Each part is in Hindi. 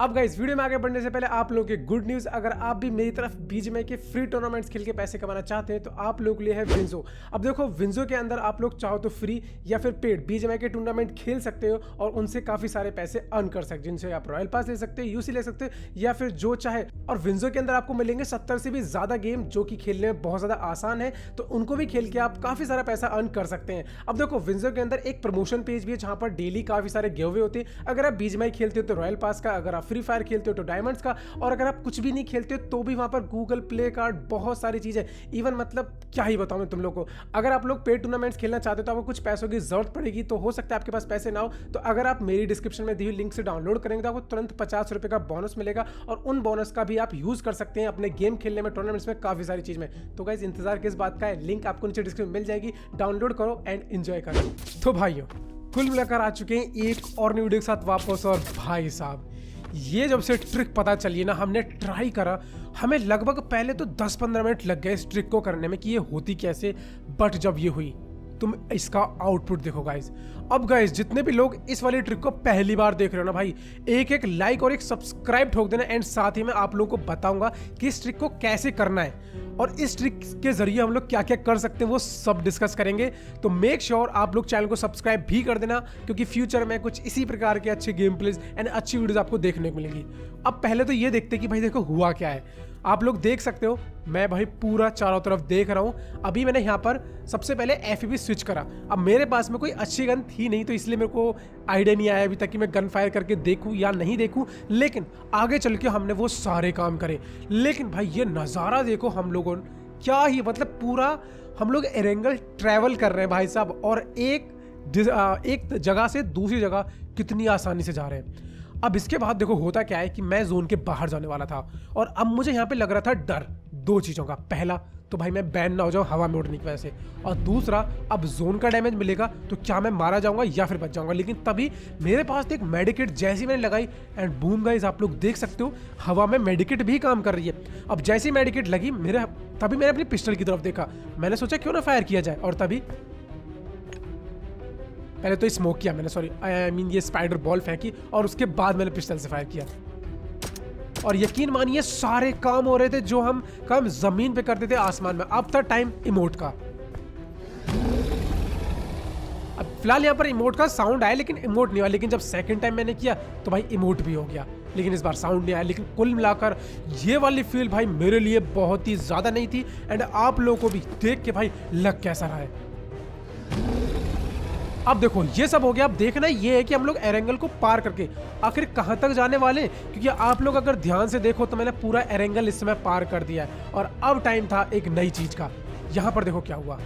अब गाइस वीडियो में आगे बढ़ने से पहले आप लोगों के गुड न्यूज, अगर आप भी मेरी तरफ बीजीएमआई के फ्री टूर्नामेंट्स खेल के पैसे कमाना चाहते हैं तो आप लोगों के लिए है विंजो। अब देखो विंजो के अंदर आप लोग चाहो तो फ्री या फिर पेड बीजीएमआई के टूर्नामेंट खेल सकते हो और उनसे काफी सारे पैसे अर्न कर सकते हो, जिनसे आप रॉयल पास ले सकते हो, यूसी ले सकते हो या फिर जो चाहे। और विंजो के अंदर आपको मिलेंगे 70 से भी ज्यादा गेम जो कि खेलने में बहुत ज्यादा आसान है, तो उनको भी खेल के आप काफी सारा पैसा अर्न कर सकते हैं। अब देखो विंजो के अंदर एक प्रमोशन पेज भी है जहां पर डेली काफी सारे गिव अवे होते हैं। अगर आप बीजीएमआई खेलते हो तो रॉयल पास का, अगर आप फ्री फायर खेलते हो तो डायमंड्स का, और अगर आप कुछ भी नहीं खेलते हो तो भी वहां पर गूगल प्ले कार्ड, बहुत सारी चीजें, इवन मतलब क्या ही बताऊं मैं तुम लोग को। अगर आप लोग पेड टूर्नामेंट्स खेलना चाहते हो तो आपको कुछ पैसों की जरूरत पड़ेगी, तो हो सकता है आपके पास पैसे ना हो, तो अगर आप मेरी डिस्क्रिप्शन में दी हुई लिंक से डाउनलोड करेंगे तो आपको तुरंत 50 रुपए का बोनस मिलेगा और उन बोनस का भी आप यूज कर सकते हैं अपने गेम खेलने में, टूर्नामेंट्स में, काफी सारी चीज में। तो गाइस इंतजार किस बात का है, लिंक आपको नीचे डिस्क्रिप्शन में मिल जाएगी, डाउनलोड करो एंड एंजॉय करो। तो भाइयों कुल मिलाकर आ चुके हैं एक और न्यू वीडियो के साथ वापस। और भाई साहब ये जब से ट्रिक पता चली ना, हमने ट्राई करा, हमें लगभग पहले तो 10-15 मिनट लग गए इस ट्रिक को करने में कि ये होती कैसे, बट जब ये हुई तुम इसका आउटपुट देखो गाइस। अब गाइस जितने भी लोग इस वाली ट्रिक को पहली बार देख रहे हो ना भाई, एक लाइक और एक सब्सक्राइब ठोक देना, एंड साथ ही मैं आप लोगों को बताऊंगा कि इस ट्रिक को कैसे करना है और इस ट्रिक के जरिए हम लोग क्या क्या कर सकते हैं वो सब डिस्कस करेंगे। तो मेक श्योर आप लोग चैनल को सब्सक्राइब भी कर देना, क्योंकि फ्यूचर में कुछ इसी प्रकार के अच्छे गेम प्लेज एंड अच्छी वीडियोस आपको देखने को मिलेंगी। अब पहले तो ये देखते कि भाई देखो हुआ क्या है। आप लोग देख सकते हो मैं भाई पूरा चारों तरफ देख रहा हूं। अभी मैंने यहाँ पर सबसे पहले एफपीवी स्विच करा। अब मेरे पास में कोई अच्छी गन थी नहीं, तो इसलिए मेरे को आइडिया नहीं आया अभी तक कि मैं गन फायर करके देखूं या नहीं देखूं, लेकिन आगे चल के हमने वो सारे काम करे। लेकिन भाई ये नज़ारा देखो, हम लोगों क्या ही मतलब पूरा हम लोग एरेंगल ट्रैवल कर रहे हैं भाई साहब, और एक जगह से दूसरी जगह कितनी आसानी से जा रहे हैं। अब इसके बाद देखो होता क्या है कि मैं जोन के बाहर जाने वाला था और अब मुझे यहाँ पे लग रहा था डर दो चीज़ों का। पहला तो भाई मैं बैन ना हो जाऊँ हवा में उड़ने की वजह से, और दूसरा अब जोन का डैमेज मिलेगा तो क्या मैं मारा जाऊंगा या फिर बच जाऊंगा। लेकिन तभी मेरे पास एक मेडिकेट जैसी मैंने लगाई एंड बूम गाइस, आप लोग देख सकते हो हवा में मेडिकेट भी काम कर रही है। अब जैसी मेडिकेट लगी तभी मैंने अपनी पिस्टल की तरफ देखा, मैंने सोचा क्यों ना फायर किया जाए, और तभी पहले तो स्मोक किया मैंने, सॉरी आई मीन ये स्पाइडर बॉल फेंकी और उसके बाद मैंने पिस्टल से फायर किया। और यकीन मानिए सारे काम हो रहे थे जो हम काम जमीन पे करते थे आसमान में। अब था टाइम इमोट का। अब फिलहाल यहाँ पर इमोट का साउंड आया लेकिन इमोट नहीं आया, लेकिन जब सेकंड टाइम मैंने किया तो भाई इमोट भी हो गया, लेकिन इस बार साउंड नहीं आया। लेकिन कुल मिलाकर ये वाली फील भाई मेरे लिए बहुत ही ज्यादा नहीं थी, एंड आप लोगों को भी देख के भाई लग कैसा रहा है। अब देखो ये सब हो गया। अब देखना ये है कि हम लोग एरेंगल को पार करके आखिर कहां तक जाने वाले हैं, क्योंकि आप लोग अगर ध्यान से देखो तो मैंने पूरा एरेंगल इस समय पार कर दिया है और अब टाइम था एक नई चीज का। यहां पर देखो क्या हुआ,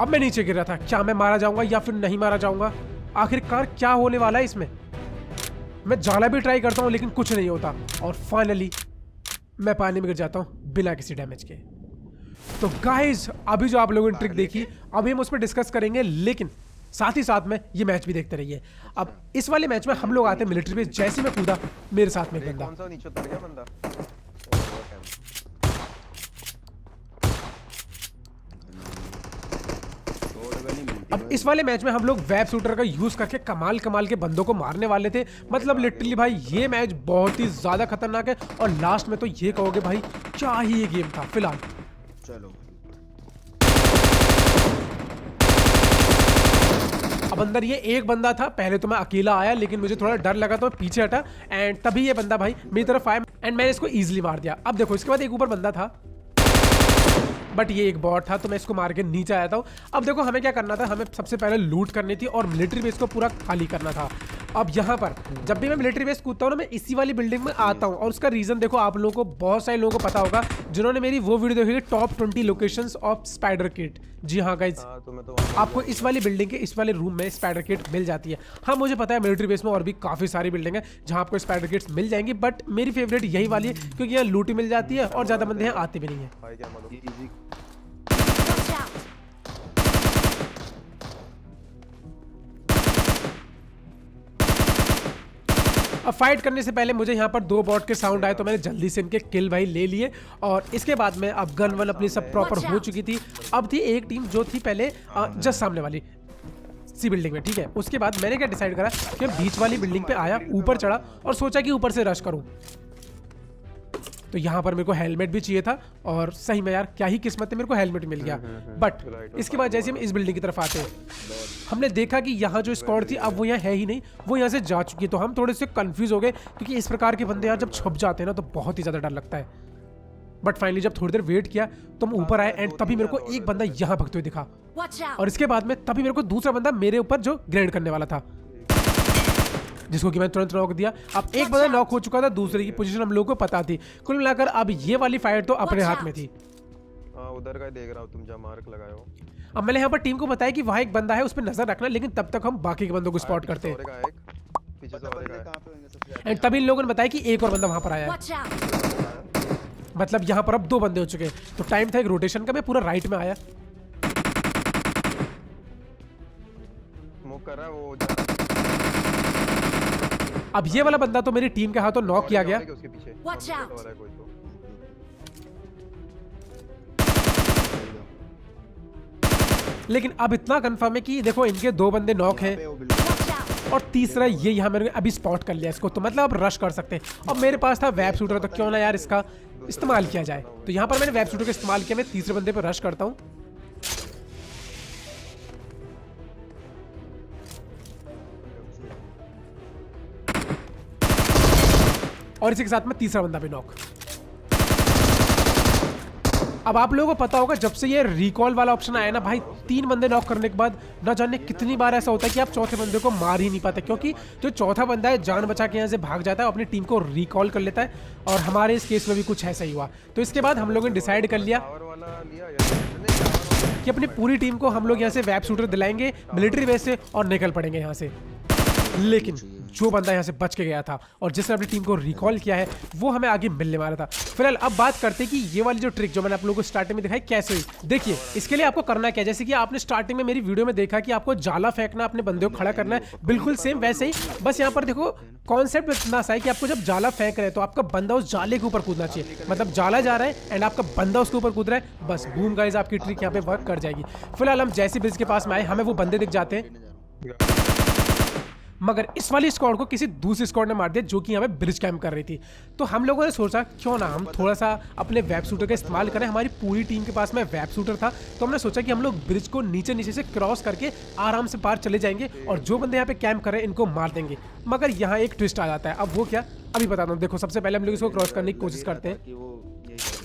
अब मैं नीचे गिर रहा था, क्या मैं मारा जाऊंगा या फिर नहीं मारा जाऊंगा, आखिरकार क्या होने वाला है इसमें। मैं जाना भी ट्राई करता हूं लेकिन कुछ नहीं होता, और फाइनली मैं पानी में गिर जाता हूं बिना किसी डैमेज के। तो गाइज अभी जो आप लोगों ने ट्रिक देखी अभी हम उस पर डिस्कस करेंगे, लेकिन साथ ही साथ में ये मैच भी देखते रहिए। अब इस वाले मैच में हम लोग आते हैं मिलिट्री बेस, जैसे मैं कूदा मेरे साथ में एक बंदा, कौन सा नीचे उतर गया बंदा। अब इस वाले मैच में हम लोग वेब शूटर का यूज करके कमाल के बंदों को मारने वाले थे। मतलब लिटरली भाई ये मैच बहुत ही ज्यादा खतरनाक है, और लास्ट में तो ये कहोगे भाई क्या ही ये गेम था। फिलहाल चलो अब अंदर ये एक बंदा था, पहले तो मैं अकेला आया लेकिन मुझे थोड़ा डर लगा तो मैं पीछे हटा, एंड तभी ये बंदा भाई मेरी तरफ आया एंड मैंने इसको इजीली मार दिया। अब देखो इसके बाद एक ऊपर बंदा था, बट ये एक बॉट था तो मैं इसको मार के नीचे आया था। अब देखो हमें क्या करना था, हमें सबसे पहले लूट करनी थी और मिलिट्री बेस को पूरा खाली करना था। अब यहाँ पर जब भी मैं मिलिट्री बेस कूदता हूँ ना, मैं इसी वाली बिल्डिंग में आता हूँ, और उसका रीजन देखो आप लोगों को, बहुत सारे लोगों को पता होगा जिन्होंने मेरी वो वीडियो देखी top 20 locations of spider kit. जी हाँ गाइज, आपको इस वाली बिल्डिंग के इस वाले रूम में स्पाइडर किट मिल जाती है। हाँ मुझे पता है मिलिट्री बेस में और भी काफी सारी बिल्डिंग है जहाँ आपको स्पाइडर किट्स मिल जाएंगी, बट मेरी फेवरेट यही वाली है क्योंकि यहाँ लूटी मिल जाती है और ज्यादा बंदे यहाँ आते भी नहीं है। अब फाइट करने से पहले मुझे यहाँ पर दो बॉट के साउंड आए तो मैंने जल्दी से इनके किल भाई ले लिए, और इसके बाद में अब गन वन अपनी सब प्रॉपर हो चुकी थी। अब थी एक टीम जो थी पहले जस्ट सामने वाली, सी बिल्डिंग में, ठीक है। उसके बाद मैंने क्या डिसाइड करा कि बीच वाली बिल्डिंग पे आया, ऊपर चढ़ा और सोचा कि ऊपर से रश करूं। तो यहाँ पर मेरे को हेलमेट भी चाहिए था और सही में यार क्या ही किस्मत है, मेरे को हेलमेट मिल गया। बट इसके बाद जैसे हम इस बिल्डिंग की तरफ आते हैं, हमने देखा कि यहाँ जो स्क्वाड थी अब वो यहाँ है ही नहीं, वो यहाँ से जा चुकी है। तो हम थोड़े से कंफ्यूज हो गए क्योंकि इस प्रकार के बंदे यार जब छुप जाते हैं ना तो बहुत ही ज्यादा डर लगता है। बट फाइनली जब थोड़ी देर वेट किया तो हम ऊपर आए एंड तभी मेरे को एक बंदा यहाँ भगते हुए दिखा और इसके बाद में तभी मेरे को दूसरा बंदा मेरे ऊपर जो ग्रेनेड करने वाला था, जिसको कि मैंने तुरंत नॉक दिया। अब एक बंदा नॉक हो चुका था, दूसरे की पोजीशन हम लोगों को पता थी। कुल मिलाकर अब ये वाली फाइट तो अपने हाथ में थी। उधर का देख रहा हूं, तुम जहां मार्क लगाए हो। अब मैंने यहाँ पर टीम को बताया कि वहाँ एक बंदा है, उस पर नजर रखना, लेकिन तब तक हम बाकी के बंदों को स्पॉट करते हैं। एंड तभी इन लोगों ने बताया कि एक और बंदा वहां पर आया है, मतलब यहाँ पर अब 2 बंदे हो चुके हैं। तो टाइम था एक रोटेशन का, मैं पूरा राइट में आया। कर रहा है वो। अब ये वाला बंदा तो मेरी टीम के हाथों नॉक किया गया। उसके पीछे लेकिन अब इतना कंफर्म है कि देखो इनके 2 बंदे नॉक हैं और तीसरा ये यहाँ मैंने अभी स्पॉट कर लिया इसको, तो मतलब अब रश कर सकते हैं। अब मेरे पास था वेब शूटर, तो क्यों ना यार इसका इस्तेमाल किया जाए। तो यहाँ पर मैंने वेब शूटर का इस्तेमाल किया। मैं तीसरे बंदे पर रश करता हूँ और इसी के साथ में तीसरा बंदा भी नॉक। अब आप लोगों को पता होगा जब से ये रिकॉल वाला ऑप्शन आया ना भाई, 3 बंदे नॉक करने के बाद ना जाने कितनी बार ऐसा होता है कि आप चौथे बंदे को मार ही नहीं पाते, क्योंकि जो चौथा बंदा है जान बचा के यहाँ से भाग जाता है, अपनी टीम को रिकॉल कर लेता है। और हमारे इस केस में भी कुछ ऐसा ही हुआ। तो इसके बाद हम लोगों ने डिसाइड कर लिया कि अपनी पूरी टीम को हम लोग यहाँ से वेब शूटर दिलाएंगे मिलिट्री बेस से और निकल पड़ेंगे यहाँ से। लेकिन जो बंदा यहाँ से बच के गया था और जिसने अपनी टीम को रिकॉल किया है वो हमें आगे मिलने वाला था। फिलहाल अब बात करते हैं कि ये वाली जो ट्रिक जो मैंने आप लोगों को स्टार्टिंग में दिखाई कैसे हुई। देखिए इसके लिए आपको करना क्या है, जैसे कि आपने स्टार्टिंग में मेरी वीडियो में देखा कि आपको जाला फेंकना, अपने बंदे को खड़ा करना है, बिल्कुल सेम वैसे ही। बस यहाँ पर देखो कॉन्सेप्ट इतना सा है कि आपको जब जाला फेंक रहे हैं तो आपका बंदा उस जाले के ऊपर कूदना चाहिए, मतलब जाला जा रहा है एंड आपका बंदा उसके ऊपर कूद रहा है। बस बूम गाइस, आपकी ट्रिक यहाँ पे वर्क कर जाएगी। फिलहाल हम जैसे ब्रिज के पास में आए हमें वो बंदे दिख जाते हैं, मगर इस वाली स्क्वाड को किसी दूसरी स्क्वाड ने मार दिया जो कि यहाँ पे ब्रिज कैंप कर रही थी। तो हम लोगों ने सोचा क्यों ना हम थोड़ा सा अपने वेब शूटर का इस्तेमाल करें। हमारी पूरी टीम के पास में वेब शूटर था, तो हमने सोचा कि हम लोग ब्रिज को नीचे नीचे से क्रॉस करके आराम से पार चले जाएंगे और जो बंदे यहाँ पे कैंप कर रहे हैं इनको मार देंगे। मगर यहाँ एक ट्विस्ट आ जाता है। अब वो क्या, अभी बताता हूँ। देखो सबसे पहले हम लोग इसको क्रॉस करने की कोशिश करते हैं।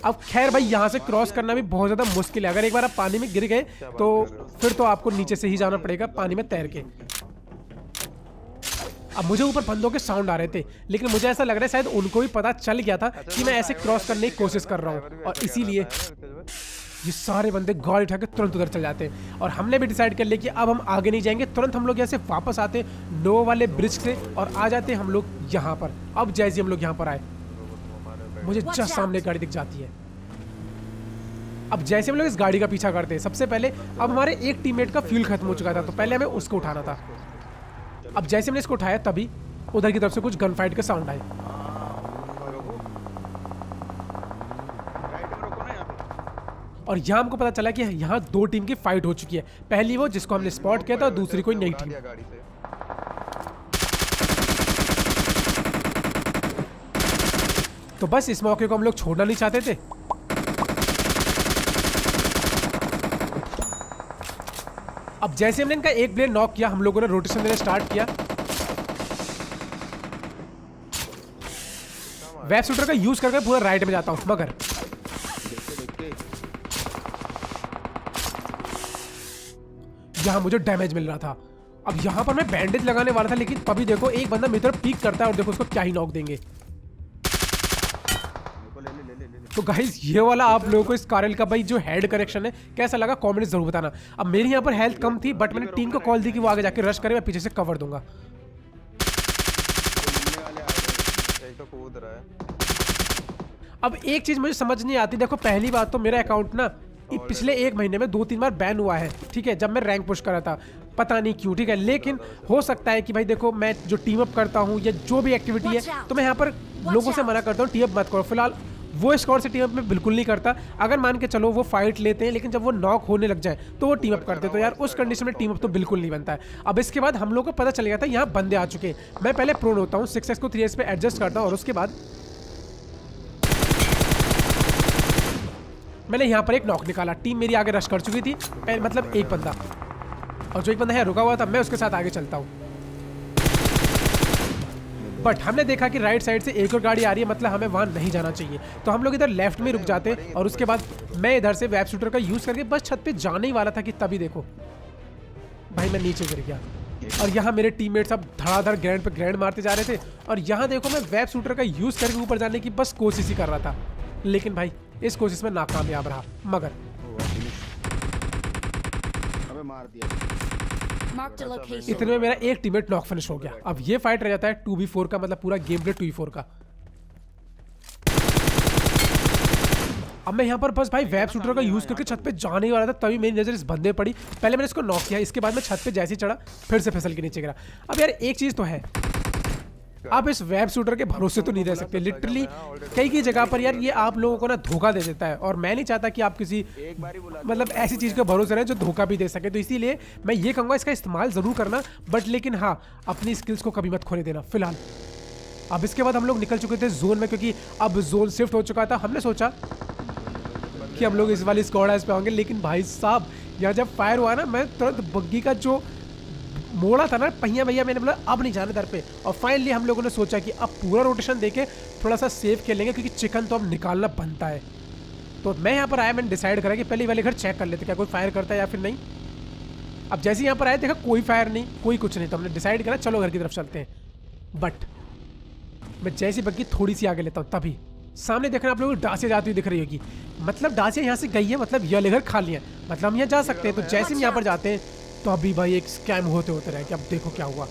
अब खैर भाई यहाँ से क्रॉस करना भी बहुत ज़्यादा मुश्किल है। अगर एक बार आप पानी में गिर गए तो फिर तो आपको नीचे से ही जाना पड़ेगा पानी में तैर के। अब मुझे ऊपर बंदों के साउंड आ रहे थे, लेकिन मुझे ऐसा लग रहा है शायद उनको भी पता चल गया था कि मैं ऐसे क्रॉस करने की कोशिश कर रहा हूँ और इसीलिए ये सारे बंदे गाड़ी उठा के तुरंत उधर चल जाते हैं। और हमने भी डिसाइड कर लिया कि अब हम आगे नहीं जाएंगे, तुरंत हम लोग यहाँ से वापस आते नो वाले ब्रिज से और आ जाते हम लोग यहाँ पर। अब जैसे हम लोग यहाँ पर आए मुझे जस्ट सामने गाड़ी दिख जाती है। अब जैसे हम लोग इस गाड़ी का पीछा करते हैं, सबसे पहले अब हमारे एक टीममेट का फ्यूल खत्म हो चुका था, तो पहले हमें उसको उठाना था। अब जैसे हमने इसको उठाया तभी उधर की तरफ से कुछ गन फाइट का साउंड आया और यहाँ हमको पता चला कि यहाँ 2 टीम की फाइट हो चुकी है। पहली वो जिसको हमने स्पॉट किया था और दूसरी कोई नई टीम। तो बस इस मौके को हम लोग छोड़ना नहीं चाहते थे। अब जैसे हमने इनका एक प्लेयर नॉक किया हम लोगों ने रोटेशन देना स्टार्ट किया। वेब शूटर का यूज करके पूरा राइट में जाता हूं, मगर यहां मुझे डैमेज मिल रहा था। अब यहां पर मैं बैंडेज लगाने वाला था, लेकिन अभी देखो एक बंदा मेरी तरफ पीक करता है और देखो उसको क्या ही नॉक देंगे। तो गाइस ये वाला आप लोगों को इस कारल का भाई जो हेड करेक्शन है कैसा लगा कमेंट जरूर बताना। अब मेरी यहाँ पर हेल्थ कम थी बट मैंने टीम को कॉल दी कि वो आगे जाके रश करे, मैं पीछे से कवर दूंगा। अब एक चीज मुझे समझ नहीं आती, देखो पहली बात तो मेरा अकाउंट ना पिछले 1 महीने में 2-3 बार बैन हुआ है, ठीक है, जब मैं रैंक पुश कर रहा था, पता नहीं क्यों, ठीक है। लेकिन हो सकता है कि भाई देखो मैं जो टीम अप करता हूँ या जो भी एक्टिविटी है तो मैं यहाँ पर लोगों से मना करता हूँ टीम अप मत करो। फिलहाल वो स्क्वाड से टीम अप में बिल्कुल नहीं करता। अगर मान के चलो वो फाइट लेते हैं, लेकिन जब वो नॉक होने लग जाए तो वो टीम अप करते हैं। तो यार उस कंडीशन में टीम अप तो बिल्कुल नहीं बनता है। अब इसके बाद हम लोग को पता चल गया था यहाँ बंदे आ चुके हैं। मैं पहले प्रोन होता हूँ, 6x को 3x पे एडजस्ट करता हूँ और उसके बाद मैंने यहाँ पर एक नॉक निकाला। टीम मेरी आगे रश कर चुकी थी, मतलब एक बंदा, और जो एक बंदा है रुका हुआ था, मैं उसके साथ आगे चलता हूँ। बट हमने देखा कि राइट साइड से एक और गाड़ी आ रही है, मतलब हमें वहाँ नहीं जाना चाहिए। तो हम लोग इधर लेफ्ट में रुक जाते और उसके बाद मैं इधर से वेब शूटर का यूज़ करके बस छत पे जाने ही वाला था कि तभी देखो भाई मैं नीचे गिर गया। और यहाँ मेरे टीममेट्स अब धड़ाधड़ ग्रैंड पे ग्रैंड मारते जा रहे थे, और यहाँ देखो मैं वेब शूटर का यूज़ करके ऊपर जाने की बस कोशिश ही कर रहा था, लेकिन भाई इस कोशिश में नाकामयाब रहा। मगर मार दिया। इतने में मेरा एक टीममेट नॉक फिनिश हो गया। अब ये फाइट रह जाता है 2v4 का, मतलब पूरा गेम प्ले 2v4 का। अब मैं यहाँ पर बस भाई वेब शूटर का यूज करके छत पे जाने ही वाला था, तभी मेरी नजर इस बंदे पड़ी। पहले मैंने इसको नॉक किया, इसके बाद मैं छत पे जैसे ही चढ़ा फिर से फिसल के नीचे गिरा। अब यार एक चीज तो है, आप इस वेब शूटर के भरोसे तो नहीं रह सकते। लिटरली कई जगह पर यार ये आप लोगों को ना धोखा दे देता है, और मैं नहीं चाहता कि आप किसी मतलब ऐसी चीज के भरोसे रहें जो धोखा भी दे सके। तो इसीलिए मैं ये कहूँगा इसका इस्तेमाल जरूर करना, बट लेकिन हाँ अपनी स्किल्स को कभी मत खोने देना फिलहाल। अब इसके बाद हम लोग निकल चुके थे जोन में, क्योंकि अब जोन शिफ्ट हो चुका था। हमने सोचा कि हम लोग इस वाली स्क्वाड हाउस पे होंगे, लेकिन भाई साहब यहाँ जब फायर हुआ ना, मैं तुरंत बग्गी का जो मोड़ा था ना पहिया भैया, मैंने बोला अब नहीं जाना दर पे। और फाइनली हम लोगों ने सोचा कि अब पूरा रोटेशन देके थोड़ा सा सेफ खेलेंगे, क्योंकि चिकन तो अब निकालना बनता है। तो मैं यहाँ पर आया, मैंने डिसाइड करा कि पहले वाले घर चेक कर लेते क्या कोई फायर करता है या फिर नहीं। अब जैसे यहाँ पर आए देखा कोई फायर नहीं, कोई कुछ नहीं, तो हमने डिसाइड करा चलो घर की तरफ चलते हैं। बट मैं जैसी बग्गी थोड़ी सी आगे लेता हूँ, तभी सामने देखना आप लोगों को डासिया जाती हुई दिख रही होगी। मतलब डासिया यहाँ से गई है, मतलब ये वाले घर खाली है, मतलब हम यहाँ जा सकते हैं। तो जैसे हम यहाँ पर जाते हैं तो अभी भाई एक स्कैम होते रहे कि अब देखो क्या हुआ।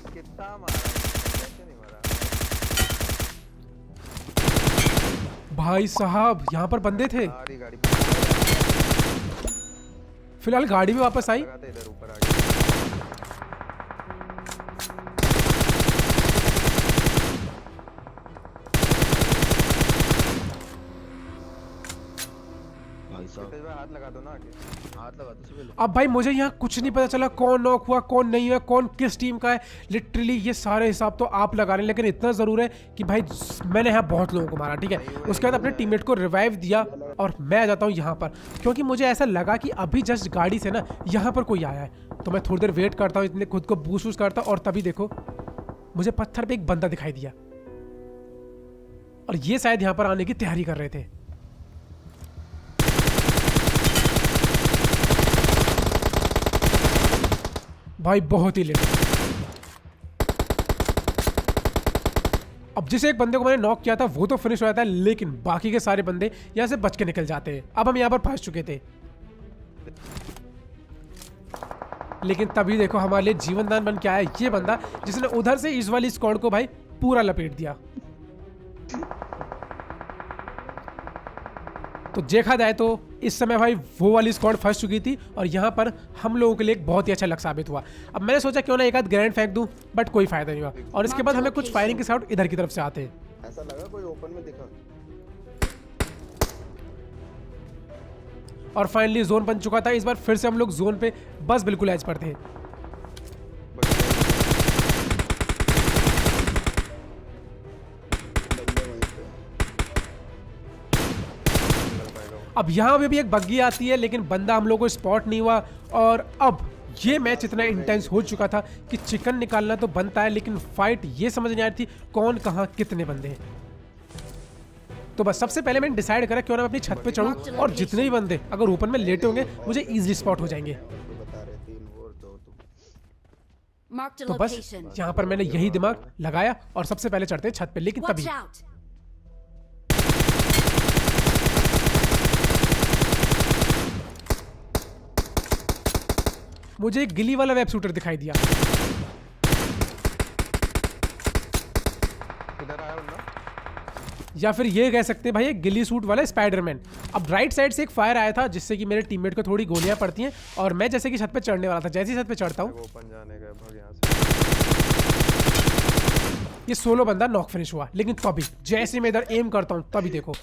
कितना मारा, कैसे नहीं मारा भाई साहब यहाँ पर बंदे थे। सारी गाड़ी फिलहाल गाड़ी में वापस आई। लगाते इधर ऊपर आ गया। हाथ लगा दो ना आगे, हाथ लगा दो पहले। अब भाई मुझे यहाँ कुछ नहीं पता चला कौन नॉक हुआ कौन नहीं हुआ, कौन किस टीम का है। लिटरली ये सारे हिसाब तो आप लगा रहे हैं, लेकिन इतना जरूर है कि भाई मैंने यहाँ बहुत लोगों को मारा, ठीक है। उसके बाद अपने टीममेट को रिवाइव दिया और मैं आ जाता हूँ यहाँ पर, क्योंकि मुझे ऐसा लगा कि अभी जस्ट गाड़ी से ना यहाँ पर कोई आया है। तो मैं थोड़ी देर वेट करता हूँ, इतने खुद को बूस्ट वूस्ट करता हूँ, और तभी देखो मुझे पत्थर पे एक बंदा दिखाई दिया, और ये शायद यहाँ पर आने की तैयारी कर रहे थे। भाई बहुत ही लेट। अब जिस एक बंदे को मैंने नॉक किया था वो तो फिनिश हो जाता है, लेकिन बाकी के सारे बंदे यहाँ से बच के निकल जाते हैं। अब हम यहाँ पर फंस चुके थे, लेकिन तभी देखो हमारे लिए जीवनदान बन के आया ये बंदा, जिसने उधर से इस वाली स्क्वाड को भाई पूरा लपेट दिया। तो देखा जाए तो इस समय भाई वो वाली स्क्वाड फंस चुकी थी, और यहाँ पर हम लोगों के लिए एक बहुत ही अच्छा लक साबित हुआ। अब मैंने सोचा क्यों ना एक आध ग्रैंड फेंक दूं, बट कोई फायदा नहीं हुआ। और इसके बाद हमें कुछ फायरिंग के साउंड इधर की तरफ से आते हैं। ऐसा लगा कोई ओपन में दिखा। और फाइनली जोन बन चुका था। इस बार फिर से हम लोग जोन पे बस बिल्कुल एज पर थे। अब यहाँ पे भी एक बग्गी आती है, लेकिन बंदा हम लोग को स्पॉट नहीं हुआ। और अब ये मैच इतना इंटेंस हो चुका था कि चिकन निकालना तो बनता है, लेकिन फाइट ये समझ नहीं आ रही थी कौन कहाँ कितने बंदे हैं। तो बस सबसे पहले मैंने डिसाइड करा क्यों ना मैं अपनी छत पे चढ़ूं, और जितने भी बंदे अगर ओपन में लेटे होंगे मुझे इजीली स्पॉट हो जाएंगे। तो बस यहाँ पर मैंने यही दिमाग लगाया और सबसे पहले चढ़ते छत पे, लेकिन तभी मुझे एक गिली वाला वेब शूटर दिखाई दिया। इधर आया ना, या फिर ये कह सकते हैं भाई एक गिली सूट वाला स्पाइडरमैन। अब राइट साइड से एक फायर आया था, जिससे कि मेरे टीममेट को थोड़ी गोलियां पड़ती हैं, और मैं जैसे कि छत पे चढ़ने वाला था। जैसे ही छत पे चढ़ता हूँ ओपन जाने का भाग यहाँ से। ये सोलो बंदा नॉक फिनिश हुआ, लेकिन तभी जैसे मैं इधर एम करता हूँ तभी देखो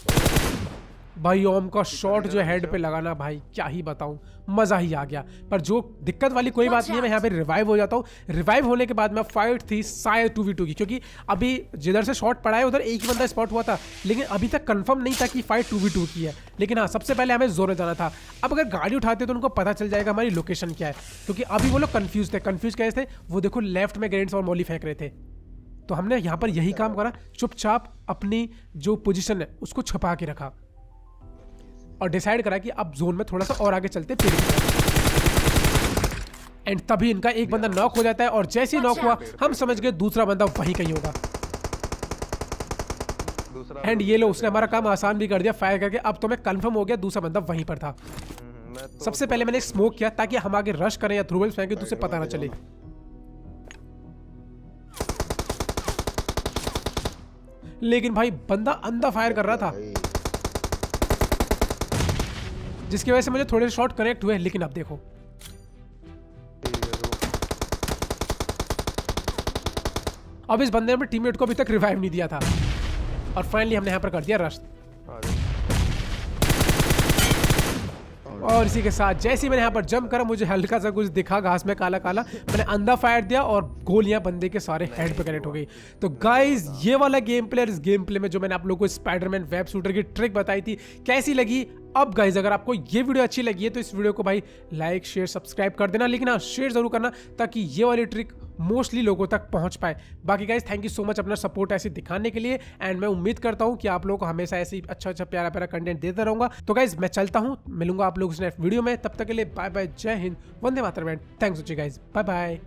भाई ओम का शॉट जो हेड पे लगाना, भाई क्या ही बताऊं, मजा ही आ गया। पर जो दिक्कत वाली कोई बात नहीं है, मैं यहाँ पे रिवाइव हो जाता हूँ। रिवाइव होने के बाद में फाइट थी शायद 2v2 की, क्योंकि अभी जिधर से शॉट पड़ा है उधर एक ही बंदा स्पॉट हुआ था, लेकिन अभी तक कंफर्म नहीं था कि फाइट 2v2 की है। लेकिन हाँ, सबसे पहले हमें जोर में जाना था। अब अगर गाड़ी उठाते तो उनको पता चल जाएगा हमारी लोकेशन क्या है, क्योंकि अभी वो लोग कंफ्यूज थे। कंफ्यूज कैसे थे, वो देखो लेफ्ट में ग्रेनेड्स और मॉली फेंक रहे थे। तो हमने यहाँ पर यही काम करा, चुपचाप अपनी जो पोजीशन है उसको छुपा के रखा और डिसाइड करा कि अब जोन में थोड़ा सा और आगे चलते पेड़ की तरफ। एंड तभी इनका एक बंदा नॉक हो जाता है और जैसे ही नॉक हुआ हम समझ गए दूसरा बंदा वहीं कहीं होगा। एंड ये लो, उसने हमारा काम आसान भी कर दिया फायर करके। अब तो मैं कंफर्म हो गया दूसरा बंदा वहीं पर था। सबसे पहले मैंने स्मोक किया ताकि हम आगे रश करें या थ्रूबल्स फेंके तो उसे पता ना चले। लेकिन भाई बंदा अंधा फायर कर रहा था, जिसकी वजह से मुझे थोड़े शॉट कनेक्ट हुए। लेकिन अब देखो अब इस बंदे ने अपने टीममेट को अभी तक रिवाइव नहीं दिया था और फाइनली हमने यहां पर कर दिया रश। और इसी के साथ जैसे ही मैंने यहाँ पर जंप करा, मुझे हल्का सा कुछ दिखा घास में काला काला, मैंने अंधा फायर दिया और गोलियां बंदे के सारे हेड पे कनेक्ट हो गई। तो गाइज ये वाला गेम प्ले, इस गेम प्ले में जो मैंने आप लोगों को स्पाइडरमैन वेब शूटर की ट्रिक बताई थी, कैसी लगी? अब गाइज अगर आपको ये वीडियो अच्छी लगी है तो इस वीडियो को भाई लाइक शेयर सब्सक्राइब कर देना, लेकिन हाँ शेयर जरूर करना ताकि ये वाली ट्रिक मोस्टली लोगों तक पहुंच पाए। बाकी guys thank you so much अपना सपोर्ट ऐसे दिखाने के लिए, एंड मैं उम्मीद करता हूं कि आप लोगों को हमेशा ऐसे ही अच्छा अच्छा प्यारा प्यारा कंटेंट देता रहूंगा। तो गाइज मैं चलता हूं, मिलूंगा आप लोगों से नेक्स्ट वीडियो में। तब तक के लिए बाय बाय, जय Hind, Vande Mataram, thanks guys, bye bye.